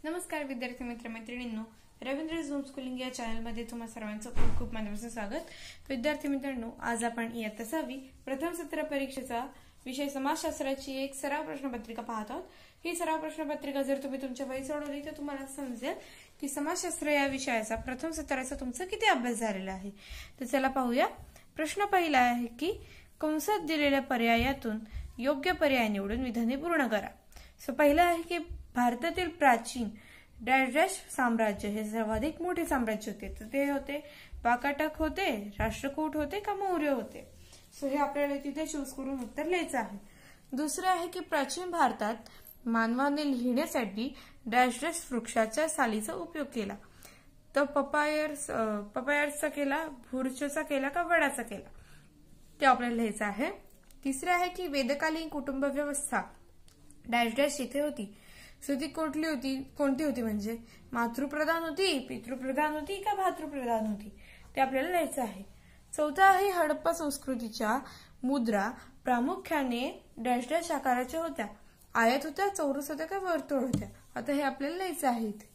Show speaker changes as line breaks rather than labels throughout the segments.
नमस्कार विद्यार्थी मित्र मैत्रिणींनो, रवींद्र होम स्कूलिंग या चॅनलमध्ये तुम्हा सर्वांचं खूप खूप मनापासून स्वागत। विद्यार्थी मित्रांनो, आज आपण इयत्ता 6वी प्रथम सत्र परीक्षेचा विषय समाजशास्त्राची एक सराव प्रश्नपत्रिका पाहत आहोत। ही सराव प्रश्नपत्रिका जर तुम्ही तुमच्या वही सोडवली तर तुम्हाला समजेल की समाजशास्त्र या विषयाचा प्रथम सत्राचा तुमचा किती अभ्यास झालेला आहे। तर चला पाहूया। प्रश्न पहिला आहे की कंसात दिलेल्या पर्यायातून योग्य पर्याय निवडून विधाने पूर्ण करा। सो पहिला आहे की भारतातील प्राचीन डॅश डॅश साम्राज्य हे सर्वाधिक मोठे साम्राज्य होते। तर ते होते वाकाटक होते, राष्ट्रकूट होते का मौर्य होते। सो हे आपल्याला तिथे चूज करून उत्तर लिहायचं आहे। दुसरे आहे की प्राचीन भारतात मानवाने लिहिण्यासाठी डॅश डॅश वृक्षाच्या सालीचा उपयोग केला। तर पपायर्सचा केला, भुर्चचा केला का वडाचा केला, ते आपल्याला लिहायचं आहे। तिसरे आहे की वेदकालीन कुटुंब व्यवस्था डॅश डॅश येथे होती। सो ती कोणती होती म्हणजे मातृप्रधान होती, पितृप्रधान होती का भातृप्रधान होती, ते आपल्याला लिहायचं आहे। चौथा आहे हडप्पा संस्कृतीच्या मुद्रा प्रामुख्याने डॅश डॅश आकाराच्या होत्या। आयत होत्या, चौरस होत्या का वर्तुळ होत्या, आता हे आपल्याला लिहायचं आहे इथे।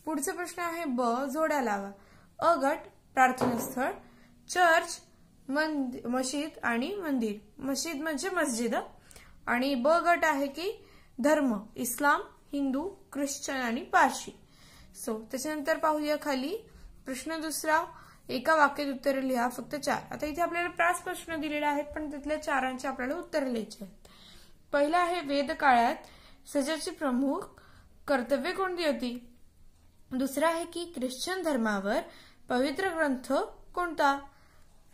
पुढचा प्रश्न आहे ब जोड्या लावा। अ गट प्रार्थनास्थळ, चर्च मशीद आणि मंदिर। मशीद म्हणजे मस्जिद आणि ब गट आहे की धर्म इस्लाम, हिंदू, ख्रिश्चन आणि पारशी। सो त्याच्यानंतर पाहूया खाली प्रश्न दुसरा, एका वाक्यात उत्तरे लिहा फक्त 4। आता इथे आपल्याला 5 प्रश्न दिलेले आहेत पण त्यातल्या 4 आपल्याला उत्तरे लिहायची आहेत। पहिला आहे वेद काळात सजाची प्रमुख कर्तव्य कोणती होती। दुसरा आहे की ख्रिश्चन धर्मावर पवित्र ग्रंथ कोणता।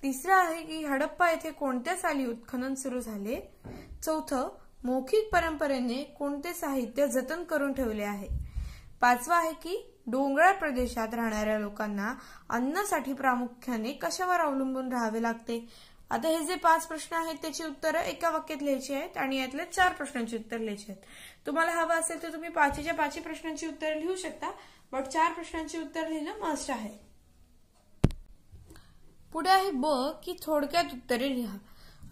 तिसरा आहे की हडप्पा येथे कोणत्या साली उत्खनन सुरू झाले। चौथं मौखिक परंपरेने कोणते साहित्य जतन करून ठेवले आहे। पाचवा आहे की डोंगराळ प्रदेशात राहणाऱ्या लोकांना अन्नासाठी प्रामुख्याने कशावर अवलंबून राहावे लागते। आता हे जे 5 प्रश्न आहेत त्याची उत्तरं एका वाक्यात लिहायची आहेत आणि यातल्या 4 प्रश्नांची उत्तर लिहायची आहेत। तुम्हाला हवं असेल तर तुम्ही 5 प्रश्नांची उत्तरे लिहू शकता, बट 4 प्रश्नांची उत्तर लिहिणं मस्ट आहे। पुढे आहे ब की थोडक्यात उत्तरे लिहा।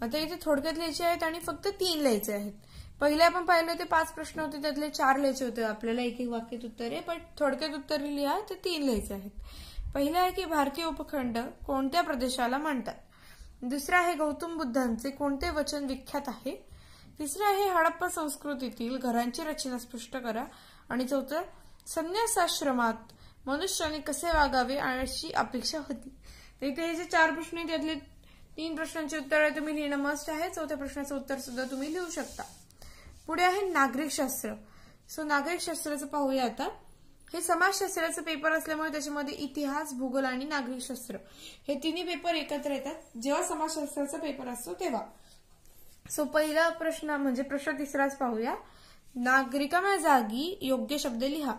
आता इथे थोडक्यात लिहायचे आहेत आणि फक्त 3 लिहायचे आहेत। पहिले आपण पाहिलं ते 5 प्रश्न होते त्यातले 4 लिहायचे होते आपल्याला एक वाक्यात उत्तरे, पण थोडक्यात उत्तरे लिहा ते 3 लिहायचे आहेत। पहिलं आहे की भारतीय उपखंड कोणत्या प्रदेशाला म्हणतात। दुसरा आहे गौतम बुद्धांचे कोणते वचन विख्यात आहे। तिसरं आहे हडप्पा संस्कृतीतील घरांची रचना स्पष्ट करा आणि चौथं संन्यासाश्रमात मनुष्याने कसे वागावे अशी अपेक्षा होती। तर इथे हे जे 4 प्रश्न आहेत त्यातले 3 प्रश्नांची उत्तर तुम्ही लिहिणं मस्ट आहे। चौथ्या प्रश्नाचं उत्तर सुद्धा तुम्ही लिहू शकता। पुढे आहे नागरिकशास्त्र। सो नागरिकशास्त्राचं पाहूया आता। हे समाजशास्त्राचं पेपर असल्यामुळे त्याच्यामध्ये इतिहास, भूगोल आणि नागरिकशास्त्र हे तिन्ही पेपर एकत्र येतात जेव्हा समाजशास्त्राचा पेपर असतो तेव्हा। सो पहिला प्रश्न म्हणजे प्रश्न तिसराच पाहूया। नागरिकांच्या जागी योग्य शब्द लिहा।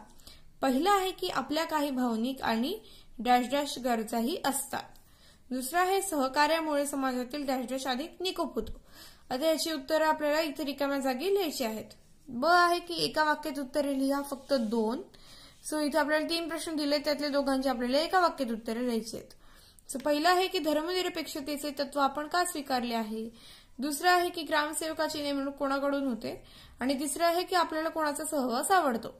पहिला आहे की आपल्या काही भावनिक आणि डॅश डॅश गरजाही असतात। दुसरा आहे सहकार्यामुळे समाजातील डॅश डॅश अधिक निकोप होतो। आता याची उत्तरं आपल्याला इथे रिकाम्या जागी लिहायची आहेत। ब आहे की एका वाक्यात उत्तरे लिहा फक्त 2। सो इथे आपल्याला 3 प्रश्न दिले त्यातले दोघांची आपल्याला एका वाक्यात उत्तरे लिहायची आहेत। सो पहिला आहे की धर्मनिरपेक्षतेचे तत्व आपण का स्वीकारले आहे। दुसरं आहे की ग्रामसेवकाची नेमणूक कोणाकडून होते आणि तिसरं आहे की आपल्याला कोणाचा सहवास आवडतो।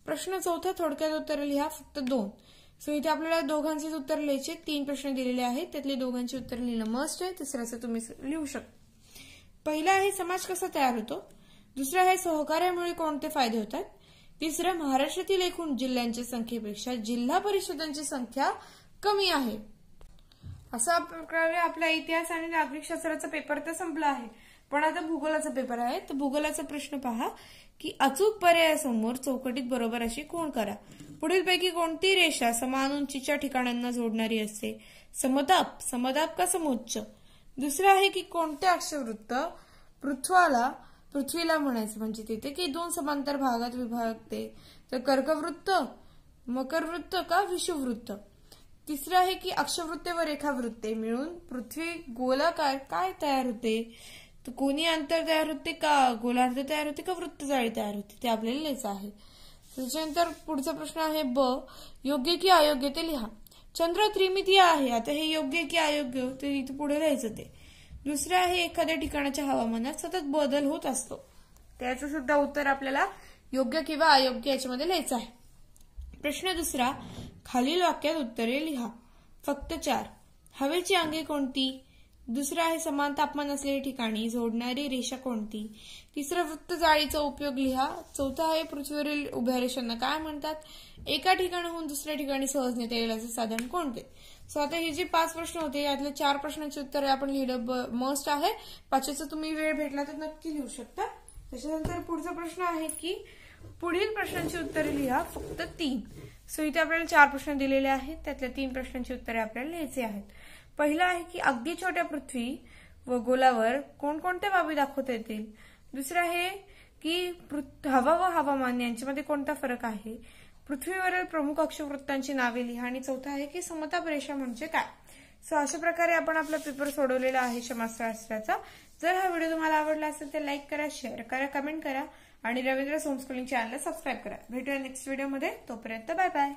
प्रश्न चौथा थोडक्यात उत्तरे लिहा फक्त 2। सो इथे आपल्याला दोघांचीच उत्तर लिहायचे 3 प्रश्न दिलेले आहेत त्यातले दोघांची उत्तर लिहिणं मस्ट आहे। तिसऱ्याचं तुम्ही लिहू शकता। पहिला आहे समाज कसा तयार होतो। दुसरा आहे सहकार्यामुळे कोणते फायदे होतात। तिसरं महाराष्ट्रातील एकूण जिल्ह्यांच्या संख्येपेक्षा जिल्हा परिषदांची संख्या कमी आहे। असा प्रकारे आपला इतिहास आणि नागरिकशास्त्राचा पेपर तर संपला आहे, पण आता भूगोलाचा पेपर आहे। तर भूगोलाचा प्रश्न पहा की अचूक पर्यायासमोर चौकटीत बरोबर अशी खूण करा। पुढीलपैकी कोणती रेषा समान उंचीच्या ठिकाणांना जोडणारी असते। समताप का समोच्च। दुसरं आहे की कोणते अक्षवृत्त पृथ्वीला म्हणायचं म्हणजे तिथे की 2 समांतर भागात विभागते। तर कर्कवृत्त, मकरवृत्त का विषुववृत्त। तिसरं आहे की अक्षवृत्ते व रेखावृत्ते मिळून पृथ्वी गोलाकार काय तयार होते। तर कोणी अंतर तयार होते का गोलार्ध तयार होते का वृत्तजाळी तयार होते, ते आपल्याला लिहायचं आहे। त्याच्यानंतर पुढचा प्रश्न आहे ब योग्य की अयोग्य ते लिहा। चंद्र त्रिमितीय आहे। आता हे योग्य की अयोग्य ते इथे पुढे लिहायचं ते। दुसरं आहे एखाद्या ठिकाणाच्या हवामानात सतत बदल होत असतो, त्याचं सुद्धा उत्तर आपल्याला योग्य किंवा अयोग्य याच्यामध्ये लिहायचं आहे। प्रश्न दुसरा, खालील वाक्यात उत्तरे लिहा. फक्त 4. हवेची अंगे कोणती? दुसरा आहे समान तापमान असलेली ठिकाणी जोडणारी रेषा कोणती? तिसरा, वृत्त जाळीचा उपयोग लिहा. चौथा आहे पृथ्वीवरील उभ्या रेषांना काय म्हणतात? एका ठिकाणाहून दुसऱ्या ठिकाणी सहज नेता येईल असे साधन कोणते? सो आता हे जे 5 प्रश्न होते यातले 4 प्रश्नांची उत्तरे आपण लिहिलं मस्ट आहे. 5चं तुम्ही वेळ भेटला तर नक्की लिहू शकता. त्याच्यानंतर पुढचा प्रश्न आहे की पुढील प्रश्नांची उत्तरे लिहा. फक्त 3. सो इथे आपल्याला 4 प्रश्न दिलेले आहेत, त्यातल्या 3 प्रश्नांची उत्तरे आपल्याला लिहायची आहेत. पहिला आहे की अगदी छोट्या पृथ्वी व गोलावर कोणकोणत्या बाबी दाखवता येतील? दुसरा आहे की हवा व हवामान यांच्यामध्ये कोणता फरक आहे? पृथ्वीवरील प्रमुख अक्षवृत्तांची नावे लिहा. आणि चौथा आहे की समताप रेषा म्हणजे काय? सो अशा प्रकारे आपण आपला पेपर सोडवलेला आहे समाजशास्त्राचा. जर हा व्हिडिओ तुम्हाला आवडला असेल तर लाईक करा, शेअर करा, कमेंट करा आणि रवींद्र होमस्कूलिंग चॅनलला सबस्क्राईब करा. भेटूया नेक्स्ट व्हिडिओमध्ये. तोपर्यंत बाय बाय.